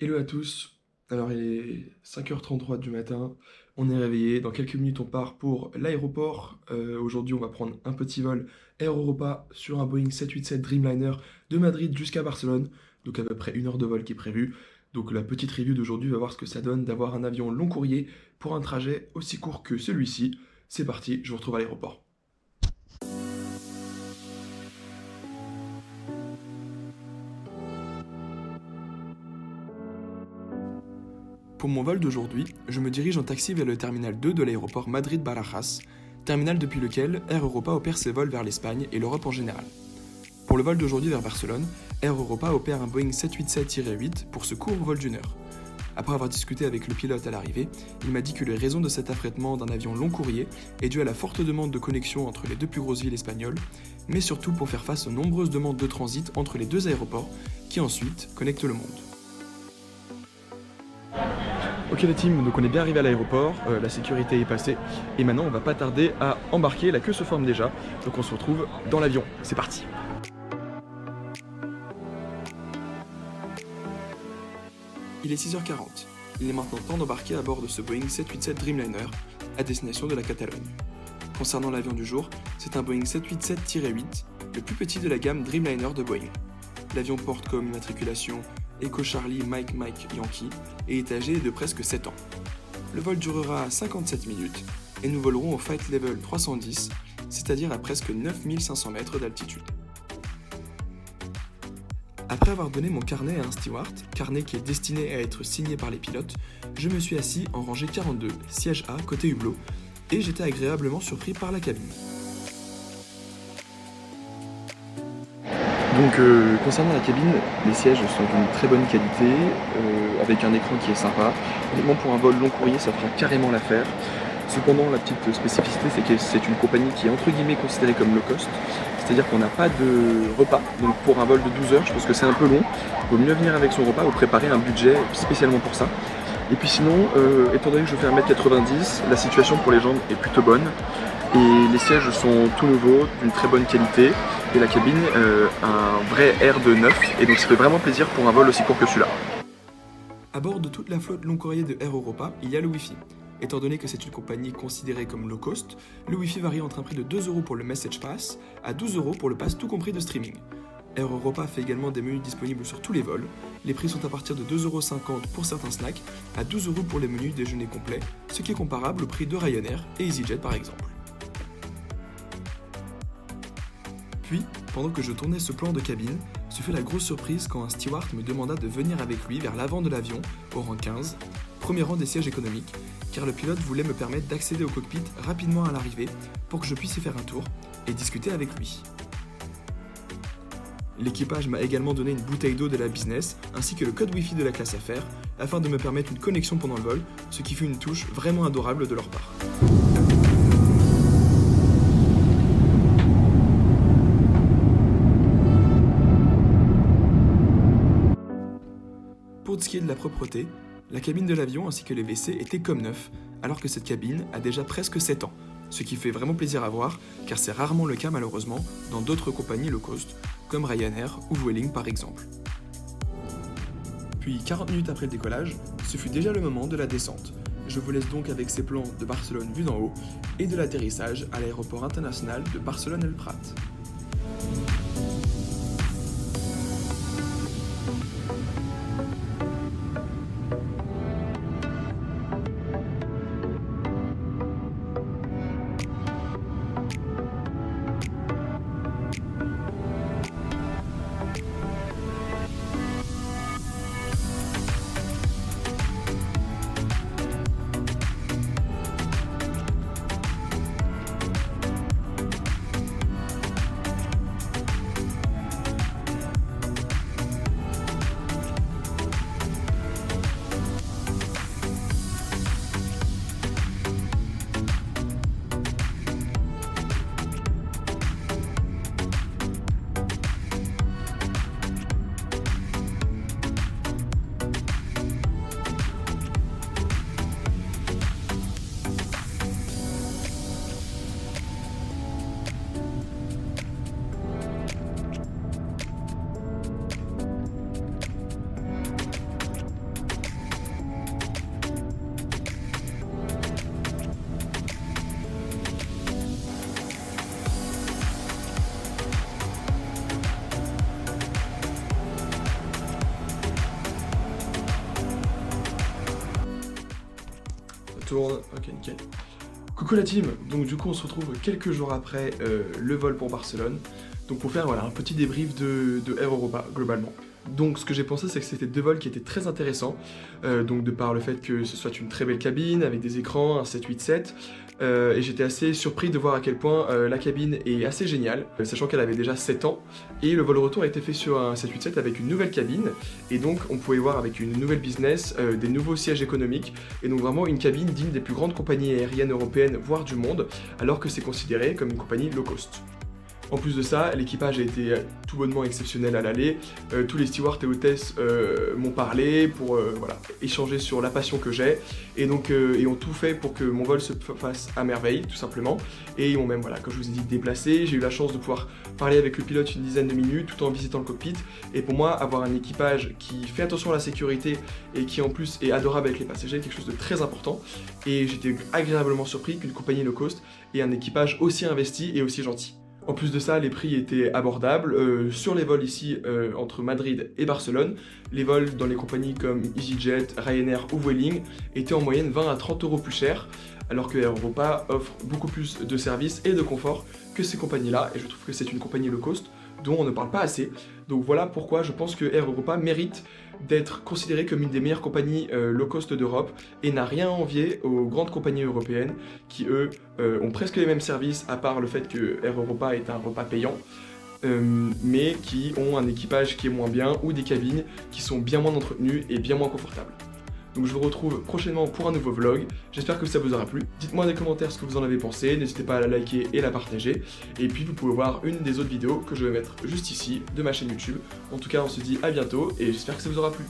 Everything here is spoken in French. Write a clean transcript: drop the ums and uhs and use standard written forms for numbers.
Hello à tous. Alors il est 5h33 du matin, on est réveillé, dans quelques minutes on part pour l'aéroport. Aujourd'hui on va prendre un petit vol Air Europa sur un Boeing 787 Dreamliner de Madrid jusqu'à Barcelone, donc à peu près 1 heure de vol qui est prévu. Donc la petite review d'aujourd'hui va voir ce que ça donne d'avoir un avion long courrier pour un trajet aussi court que celui-ci. C'est parti, je vous retrouve à l'aéroport. Pour mon vol d'aujourd'hui, je me dirige en taxi vers le terminal 2 de l'aéroport Madrid-Barajas, terminal depuis lequel Air Europa opère ses vols vers l'Espagne et l'Europe en général. Pour le vol d'aujourd'hui vers Barcelone, Air Europa opère un Boeing 787-8 pour ce court vol d'1 heure. Après avoir discuté avec le pilote à l'arrivée, il m'a dit que les raisons de cet affrètement d'un avion long courrier est due à la forte demande de connexion entre les deux plus grosses villes espagnoles, mais surtout pour faire face aux nombreuses demandes de transit entre les deux aéroports qui ensuite connectent le monde. Ok les teams, donc on est bien arrivé à l'aéroport, la sécurité est passée et maintenant on va pas tarder à embarquer, la queue se forme déjà, donc on se retrouve dans l'avion, c'est parti. Il est 6h40, il est maintenant temps d'embarquer à bord de ce Boeing 787 Dreamliner à destination de la Catalogne. Concernant l'avion du jour, c'est un Boeing 787-8, le plus petit de la gamme Dreamliner de Boeing. L'avion porte comme immatriculation Echo Charlie Mike Mike Yankee et est âgé de presque 7 ans. Le vol durera 57 minutes et nous volerons au Flight Level 310, c'est-à-dire à presque 9500 mètres d'altitude. Après avoir donné mon carnet à un steward, carnet qui est destiné à être signé par les pilotes, je me suis assis en rangée 42, siège A, côté hublot, et j'étais agréablement surpris par la cabine. Donc concernant la cabine, les sièges sont d'une très bonne qualité, avec un écran qui est sympa. Honnêtement pour un vol long courrier ça fera carrément l'affaire. Cependant la petite spécificité c'est que c'est une compagnie qui est entre guillemets considérée comme low cost, c'est-à-dire qu'on n'a pas de repas. Donc pour un vol de 12 heures je pense que c'est un peu long, il vaut mieux venir avec son repas ou préparer un budget spécialement pour ça. Et puis sinon, étant donné que je fais 1m90, la situation pour les jambes est plutôt bonne. Et les sièges sont tout nouveaux, d'une très bonne qualité. Et la cabine a un vrai air de neuf. Et donc ça fait vraiment plaisir pour un vol aussi court que celui-là. À bord de toute la flotte long courrier de Air Europa, il y a le Wi-Fi. Étant donné que c'est une compagnie considérée comme low cost, le Wi-Fi varie entre un prix de 2€ pour le Message Pass à 12€ pour le pass tout compris de streaming. Air Europa fait également des menus disponibles sur tous les vols. Les prix sont à partir de 2,50€ pour certains snacks, à 12€ pour les menus déjeuner complets, ce qui est comparable au prix de Ryanair et EasyJet par exemple. Puis, pendant que je tournais ce plan de cabine, ce fut la grosse surprise quand un steward me demanda de venir avec lui vers l'avant de l'avion, au rang 15, premier rang des sièges économiques, car le pilote voulait me permettre d'accéder au cockpit rapidement à l'arrivée pour que je puisse y faire un tour et discuter avec lui. L'équipage m'a également donné une bouteille d'eau de la business ainsi que le code Wi-Fi de la classe affaires afin de me permettre une connexion pendant le vol, ce qui fut une touche vraiment adorable de leur part. Pour ce qui est de la propreté, la cabine de l'avion ainsi que les WC étaient comme neufs, alors que cette cabine a déjà presque 7 ans, ce qui fait vraiment plaisir à voir car c'est rarement le cas malheureusement dans d'autres compagnies low cost, comme Ryanair ou Vueling par exemple. Puis 40 minutes après le décollage, ce fut déjà le moment de la descente. Je vous laisse donc avec ces plans de Barcelone vus d'en haut et de l'atterrissage à l'aéroport international de Barcelone-El Prat. tourne, ok nickel. Coucou la team, donc du coup on se retrouve quelques jours après le vol pour Barcelone, donc pour faire voilà, un petit débrief de Air Europa globalement. Donc ce que j'ai pensé c'est que c'était 2 vols qui étaient très intéressants, donc de par le fait que ce soit une très belle cabine avec des écrans, un 787, et j'étais assez surpris de voir à quel point la cabine est assez géniale, sachant qu'elle avait déjà 7 ans, et le vol retour a été fait sur un 787 avec une nouvelle cabine, et donc on pouvait voir avec une nouvelle business, des nouveaux sièges économiques, et donc vraiment une cabine digne des plus grandes compagnies aériennes européennes, voire du monde, alors que c'est considéré comme une compagnie low cost. En plus de ça, l'équipage a été tout bonnement exceptionnel à l'aller. Tous les stewards et hôtesses m'ont parlé pour voilà, échanger sur la passion que j'ai et donc et ont tout fait pour que mon vol se fasse à merveille, tout simplement. Et ils m'ont même, voilà, comme je vous ai dit, déplacé. J'ai eu la chance de pouvoir parler avec le pilote une dizaine de minutes tout en visitant le cockpit. Et pour moi, avoir un équipage qui fait attention à la sécurité et qui en plus est adorable avec les passagers, quelque chose de très important. Et j'étais agréablement surpris qu'une compagnie low cost ait un équipage aussi investi et aussi gentil. En plus de ça, les prix étaient abordables. Sur les vols ici, entre Madrid et Barcelone, les vols dans les compagnies comme EasyJet, Ryanair ou Vueling étaient en moyenne 20 à 30 € plus chers, alors que Air Europa offre beaucoup plus de services et de confort que ces compagnies-là, et je trouve que c'est une compagnie low cost dont on ne parle pas assez. Donc voilà pourquoi je pense que Air Europa mérite d'être considérée comme une des meilleures compagnies low cost d'Europe et n'a rien à envier aux grandes compagnies européennes qui eux ont presque les mêmes services à part le fait que Air Europa est un repas payant. Mais qui ont un équipage qui est moins bien ou des cabines qui sont bien moins entretenues et bien moins confortables. Donc je vous retrouve prochainement pour un nouveau vlog, j'espère que ça vous aura plu. Dites-moi dans les commentaires ce que vous en avez pensé, n'hésitez pas à la liker et la partager. Et puis vous pouvez voir une des autres vidéos que je vais mettre juste ici de ma chaîne YouTube. En tout cas on se dit à bientôt et j'espère que ça vous aura plu.